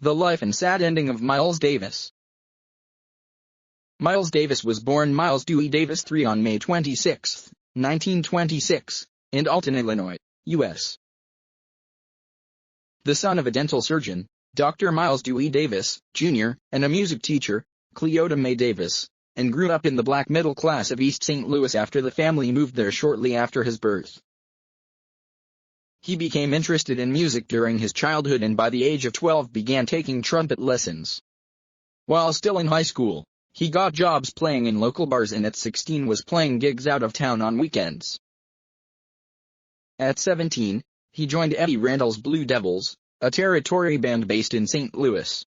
The life and sad ending of Miles Davis. Miles Davis was born Miles Dewey Davis III on May 26, 1926, in Alton, Illinois, U.S. The son of a dental surgeon, Dr. Miles Dewey Davis, Jr., and a music teacher, Cleota Mae Davis, and grew up in the black middle class of East St. Louis after the family moved there shortly after his birth. He became interested in music during his childhood and by the age of 12 began taking trumpet lessons. While still in high school, he got jobs playing in local bars and at 16 was playing gigs out of town on weekends. At 17, he joined Eddie Randall's Blue Devils, a territory band based in St. Louis.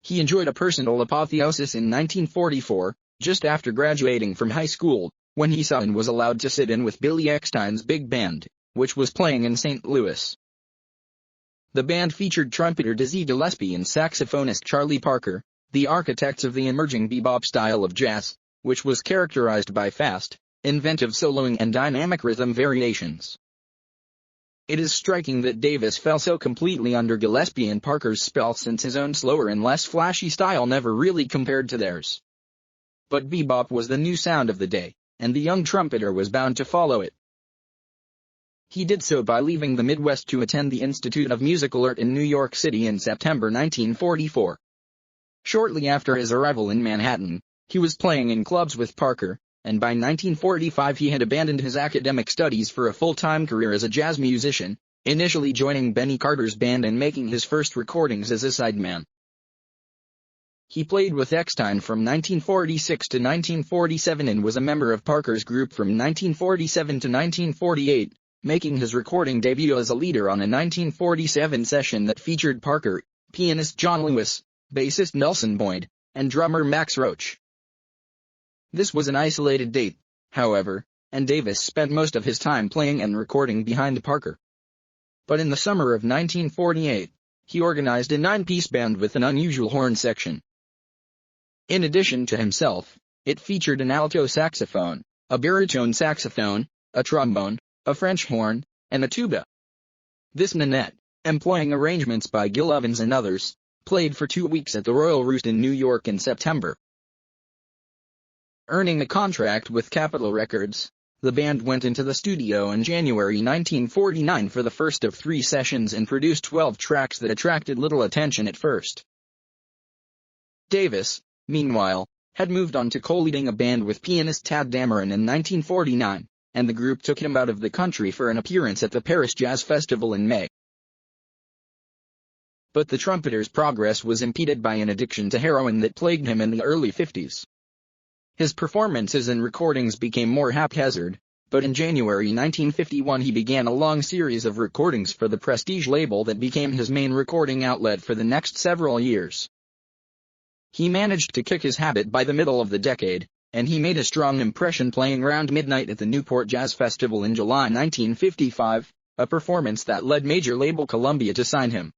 He enjoyed a personal apotheosis in 1944, just after graduating from high school, when he saw and was allowed to sit in with Billy Eckstine's big band, which was playing in St. Louis. The band featured trumpeter Dizzy Gillespie and saxophonist Charlie Parker, the architects of the emerging bebop style of jazz, which was characterized by fast, inventive soloing and dynamic rhythm variations. It is striking that Davis fell so completely under Gillespie and Parker's spell since his own slower and less flashy style never really compared to theirs. But bebop was the new sound of the day, and the young trumpeter was bound to follow it. He did so by leaving the Midwest to attend the Institute of Musical Art in New York City in September 1944. Shortly after his arrival in Manhattan, he was playing in clubs with Parker, and by 1945 he had abandoned his academic studies for a full-time career as a jazz musician, initially joining Benny Carter's band and making his first recordings as a sideman. He played with Eckstine from 1946 to 1947 and was a member of Parker's group from 1947 to 1948. Making his recording debut as a leader on a 1947 session that featured Parker, pianist John Lewis, bassist Nelson Boyd, and drummer Max Roach. This was an isolated date, however, and Davis spent most of his time playing and recording behind Parker. But in the summer of 1948, he organized a 9-piece band with an unusual horn section. In addition to himself, it featured an alto saxophone, a baritone saxophone, a trombone, a French horn, and a tuba. This Nanette, employing arrangements by Gil Evans and others, played for 2 weeks at the Royal Roost in New York in September. Earning a contract with Capitol Records, the band went into the studio in January 1949 for the first of 3 sessions and produced 12 tracks that attracted little attention at first. Davis, meanwhile, had moved on to co-leading a band with pianist Tad Dameron in 1949. And the group took him out of the country for an appearance at the Paris Jazz Festival in May. But the trumpeter's progress was impeded by an addiction to heroin that plagued him in the early 50s. His performances and recordings became more haphazard, but in January 1951 he began a long series of recordings for the Prestige label that became his main recording outlet for the next several years. He managed to kick his habit by the middle of the decade, and he made a strong impression playing Round Midnight at the Newport Jazz Festival in July 1955, a performance that led major label Columbia to sign him.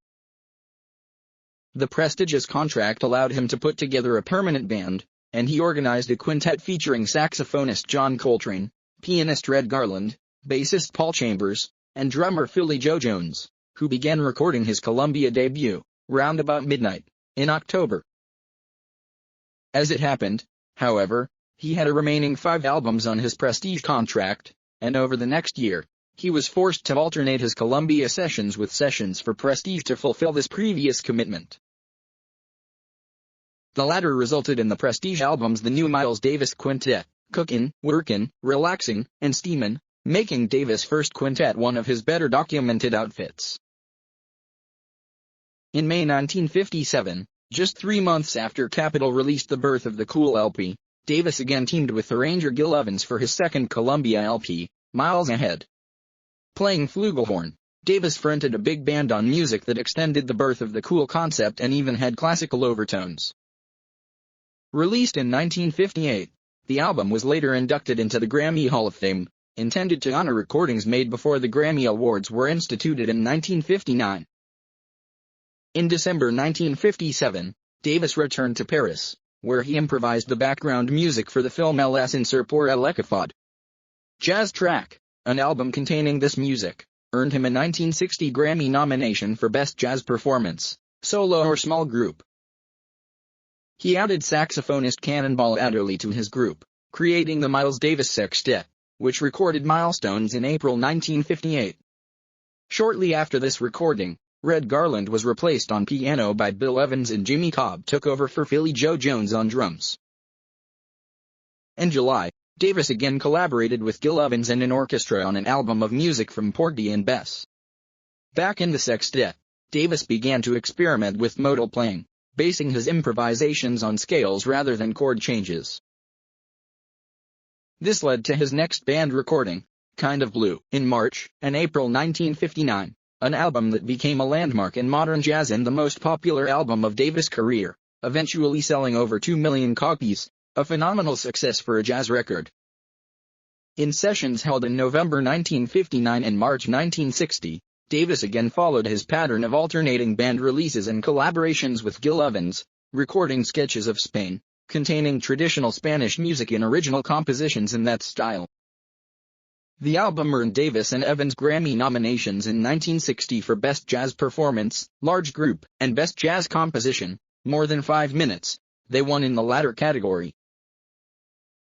The prestigious contract allowed him to put together a permanent band, and he organized a quintet featuring saxophonist John Coltrane, pianist Red Garland, bassist Paul Chambers, and drummer Philly Joe Jones, who began recording his Columbia debut, Round About Midnight, in October. As it happened, however, he had a remaining 5 albums on his Prestige contract, and over the next year, he was forced to alternate his Columbia sessions with sessions for Prestige to fulfill this previous commitment. The latter resulted in the Prestige albums The New Miles Davis Quintet, Cookin', Workin', Relaxing, and Steamin', making Davis' first quintet one of his better documented outfits. In May 1957, just 3 months after Capitol released The Birth of the Cool LP, Davis again teamed with arranger Gil Evans for his second Columbia LP, Miles Ahead. Playing flugelhorn, Davis fronted a big band on music that extended the Birth of the Cool concept and even had classical overtones. Released in 1958, the album was later inducted into the Grammy Hall of Fame, intended to honor recordings made before the Grammy Awards were instituted in 1959. In December 1957, Davis returned to Paris, where he improvised the background music for the film Les Insert pour l'Equifade. Jazz Track, an album containing this music, earned him a 1960 Grammy nomination for Best Jazz Performance, solo or small group. He added saxophonist Cannonball Adderley to his group, creating the Miles Davis Sextet, which recorded milestones in April 1958. Shortly after this recording, Red Garland was replaced on piano by Bill Evans and Jimmy Cobb took over for Philly Joe Jones on drums. In July, Davis again collaborated with Gil Evans and an orchestra on an album of music from Porgy and Bess. Back in the sextet, Davis began to experiment with modal playing, basing his improvisations on scales rather than chord changes. This led to his next band recording, Kind of Blue, in March and April 1959, an album that became a landmark in modern jazz and the most popular album of Davis' career, eventually selling over 2 million copies, a phenomenal success for a jazz record. In sessions held in November 1959 and March 1960, Davis again followed his pattern of alternating band releases and collaborations with Gil Evans, recording sketches of Spain, containing traditional Spanish music in original compositions in that style. The album earned Davis and Evans Grammy nominations in 1960 for Best Jazz Performance, Large Group, and Best Jazz Composition, More Than 5 Minutes. They won in the latter category.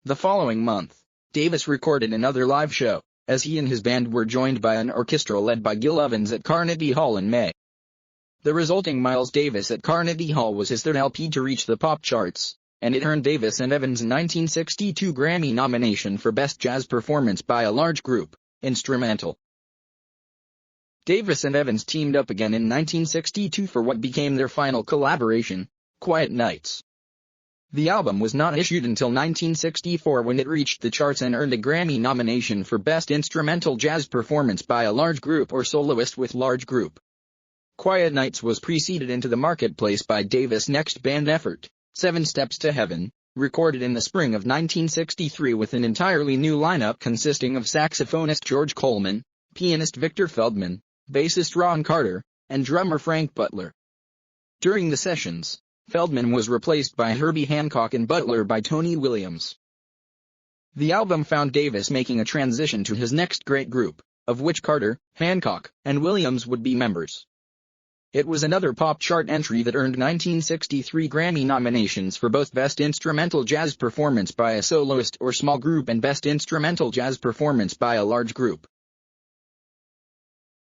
The following month, Davis recorded another live show, as he and his band were joined by an orchestra led by Gil Evans at Carnegie Hall in May. The resulting Miles Davis at Carnegie Hall was his third LP to reach the pop charts, and it earned Davis and Evans' 1962 Grammy nomination for Best Jazz Performance by a Large Group, Instrumental. Davis and Evans teamed up again in 1962 for what became their final collaboration, Quiet Nights. The album was not issued until 1964 when it reached the charts and earned a Grammy nomination for Best Instrumental Jazz Performance by a Large Group or Soloist with Large Group. Quiet Nights was preceded into the marketplace by Davis' next band effort, 7 Steps to Heaven, recorded in the spring of 1963 with an entirely new lineup consisting of saxophonist George Coleman, pianist Victor Feldman, bassist Ron Carter, and drummer Frank Butler. During the sessions, Feldman was replaced by Herbie Hancock and Butler by Tony Williams. The album found Davis making a transition to his next great group, of which Carter, Hancock, and Williams would be members. It was another pop chart entry that earned 1963 Grammy nominations for both Best Instrumental Jazz Performance by a Soloist or Small Group and Best Instrumental Jazz Performance by a Large Group.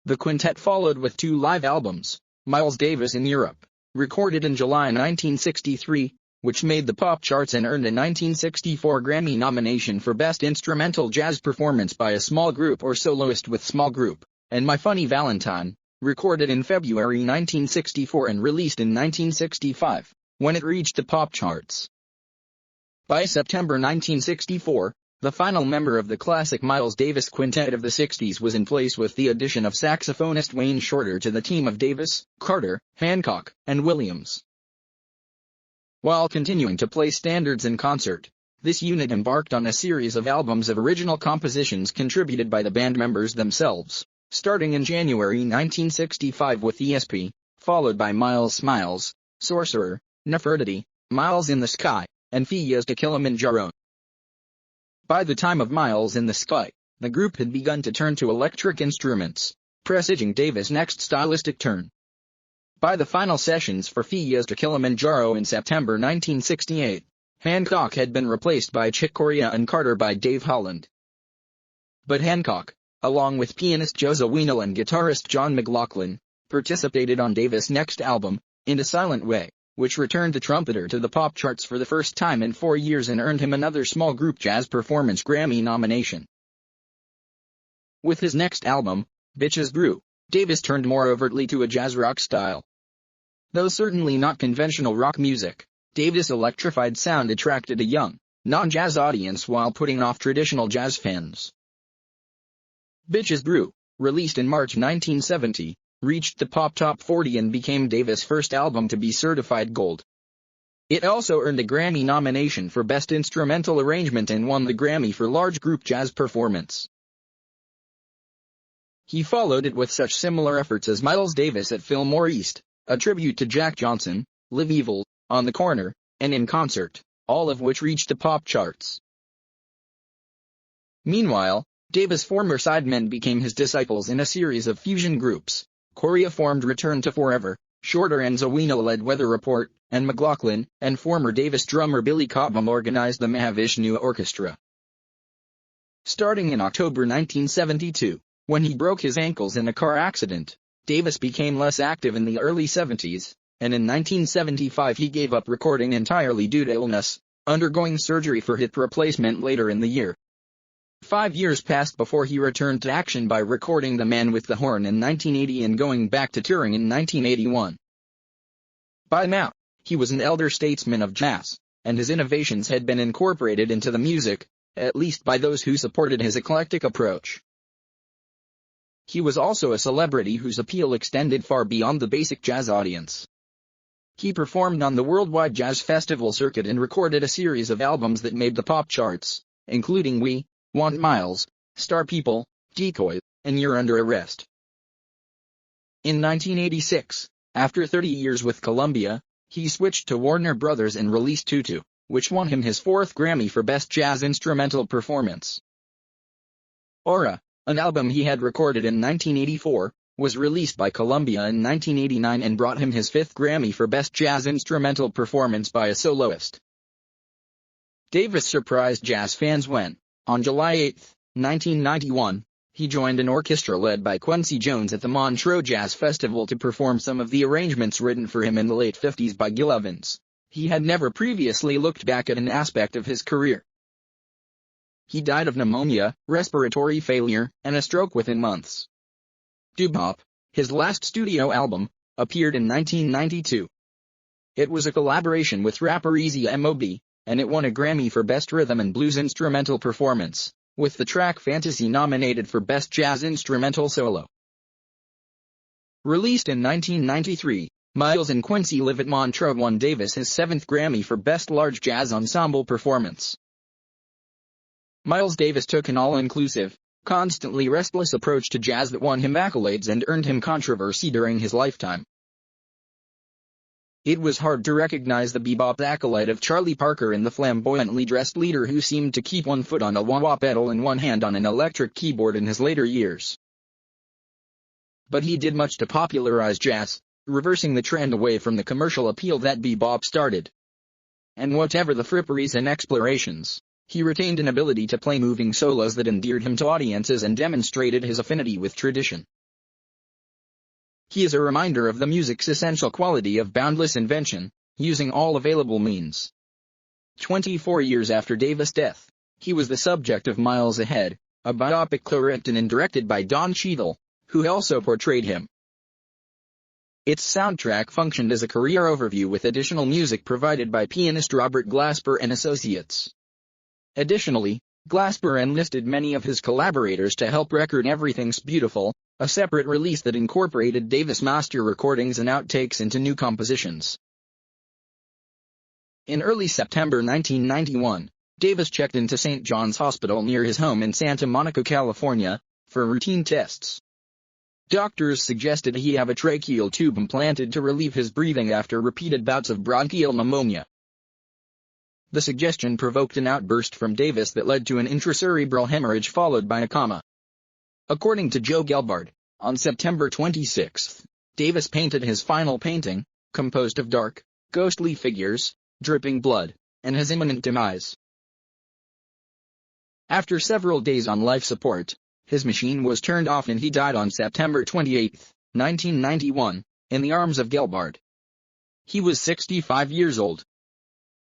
The quintet followed with 2 live albums, Miles Davis in Europe, recorded in July 1963, which made the pop charts and earned a 1964 Grammy nomination for Best Instrumental Jazz Performance by a Small Group or Soloist with Small Group, and My Funny Valentine, recorded in February 1964 and released in 1965, when it reached the pop charts. By September 1964, the final member of the classic Miles Davis Quintet of the 60s was in place with the addition of saxophonist Wayne Shorter to the team of Davis, Carter, Hancock, and Williams. While continuing to play standards in concert, this unit embarked on a series of albums of original compositions contributed by the band members themselves, starting in January 1965 with ESP, followed by Miles Smiles, Sorcerer, Nefertiti, Miles in the Sky, and Fias to Kilimanjaro. By the time of Miles in the Sky, the group had begun to turn to electric instruments, presaging Davis' next stylistic turn. By the final sessions for Fias to Kilimanjaro in September 1968, Hancock had been replaced by Chick Corea and Carter by Dave Holland. But Hancock, along with pianist Joe Zawinul and guitarist John McLaughlin, participated on Davis' next album, In a Silent Way, which returned the trumpeter to the pop charts for the first time in 4 years and earned him another Small Group Jazz Performance Grammy nomination. With his next album, Bitches Brew, Davis turned more overtly to a jazz rock style. Though certainly not conventional rock music, Davis' electrified sound attracted a young, non-jazz audience while putting off traditional jazz fans. Bitches Brew, released in March 1970, reached the Pop Top 40 and became Davis' first album to be certified gold. It also earned a Grammy nomination for Best Instrumental Arrangement and won the Grammy for Large Group Jazz Performance. He followed it with such similar efforts as Miles Davis at Fillmore East, a tribute to Jack Johnson, Live Evil, On the Corner, and In Concert, all of which reached the pop charts. Meanwhile, Davis' former sidemen became his disciples in a series of fusion groups. Corea formed Return to Forever, Shorter and Zawino led Weather Report, and McLaughlin and former Davis drummer Billy Cobham organized the Mahavishnu Orchestra. Starting in October 1972, when he broke his ankles in a car accident, Davis became less active in the early 70s, and in 1975 he gave up recording entirely due to illness, undergoing surgery for hip replacement later in the year. 5 years passed before he returned to action by recording The Man with the Horn in 1980 and going back to touring in 1981. By now, he was an elder statesman of jazz, and his innovations had been incorporated into the music, at least by those who supported his eclectic approach. He was also a celebrity whose appeal extended far beyond the basic jazz audience. He performed on the worldwide jazz festival circuit and recorded a series of albums that made the pop charts, including We Want Miles, Star People, Decoy, and You're Under Arrest. In 1986, after 30 years with Columbia, he switched to Warner Brothers and released Tutu, which won him his 4th Grammy for Best Jazz Instrumental Performance. Aura, an album he had recorded in 1984, was released by Columbia in 1989 and brought him his 5th Grammy for Best Jazz Instrumental Performance by a Soloist. Davis surprised jazz fans when, on July 8, 1991, he joined an orchestra led by Quincy Jones at the Montreux Jazz Festival to perform some of the arrangements written for him in the late 50s by Gil Evans. He had never previously looked back at an aspect of his career. He died of pneumonia, respiratory failure, and a stroke within months. Doo-Bop, his last studio album, appeared in 1992. It was a collaboration with rapper Easy M.O.B., and it won a Grammy for Best Rhythm and Blues Instrumental Performance, with the track Fantasy nominated for Best Jazz Instrumental Solo. Released in 1993, Miles and Quincy Live at Montreux won Davis his 7th Grammy for Best Large Jazz Ensemble Performance. Miles Davis took an all-inclusive, constantly restless approach to jazz that won him accolades and earned him controversy during his lifetime. It was hard to recognize the bebop acolyte of Charlie Parker in the flamboyantly dressed leader who seemed to keep one foot on a wah-wah pedal and one hand on an electric keyboard in his later years. But he did much to popularize jazz, reversing the trend away from the commercial appeal that bebop started. And whatever the fripperies and explorations, he retained an ability to play moving solos that endeared him to audiences and demonstrated his affinity with tradition. He is a reminder of the music's essential quality of boundless invention, using all available means. 24 years after Davis' death, he was the subject of Miles Ahead, a biopic co-written and directed by Don Cheadle, who also portrayed him. Its soundtrack functioned as a career overview with additional music provided by pianist Robert Glasper and Associates. Additionally, Glasper enlisted many of his collaborators to help record Everything's Beautiful, a separate release that incorporated Davis' master recordings and outtakes into new compositions. In early September 1991, Davis checked into St. John's Hospital near his home in Santa Monica, California, for routine tests. Doctors suggested he have a tracheal tube implanted to relieve his breathing after repeated bouts of bronchial pneumonia. The suggestion provoked an outburst from Davis that led to an intracerebral hemorrhage followed by a coma. According to Joe Gelbard, on September 26, Davis painted his final painting, composed of dark, ghostly figures, dripping blood, and his imminent demise. After several days on life support, his machine was turned off and he died on September 28, 1991, in the arms of Gelbard. He was 65 years old.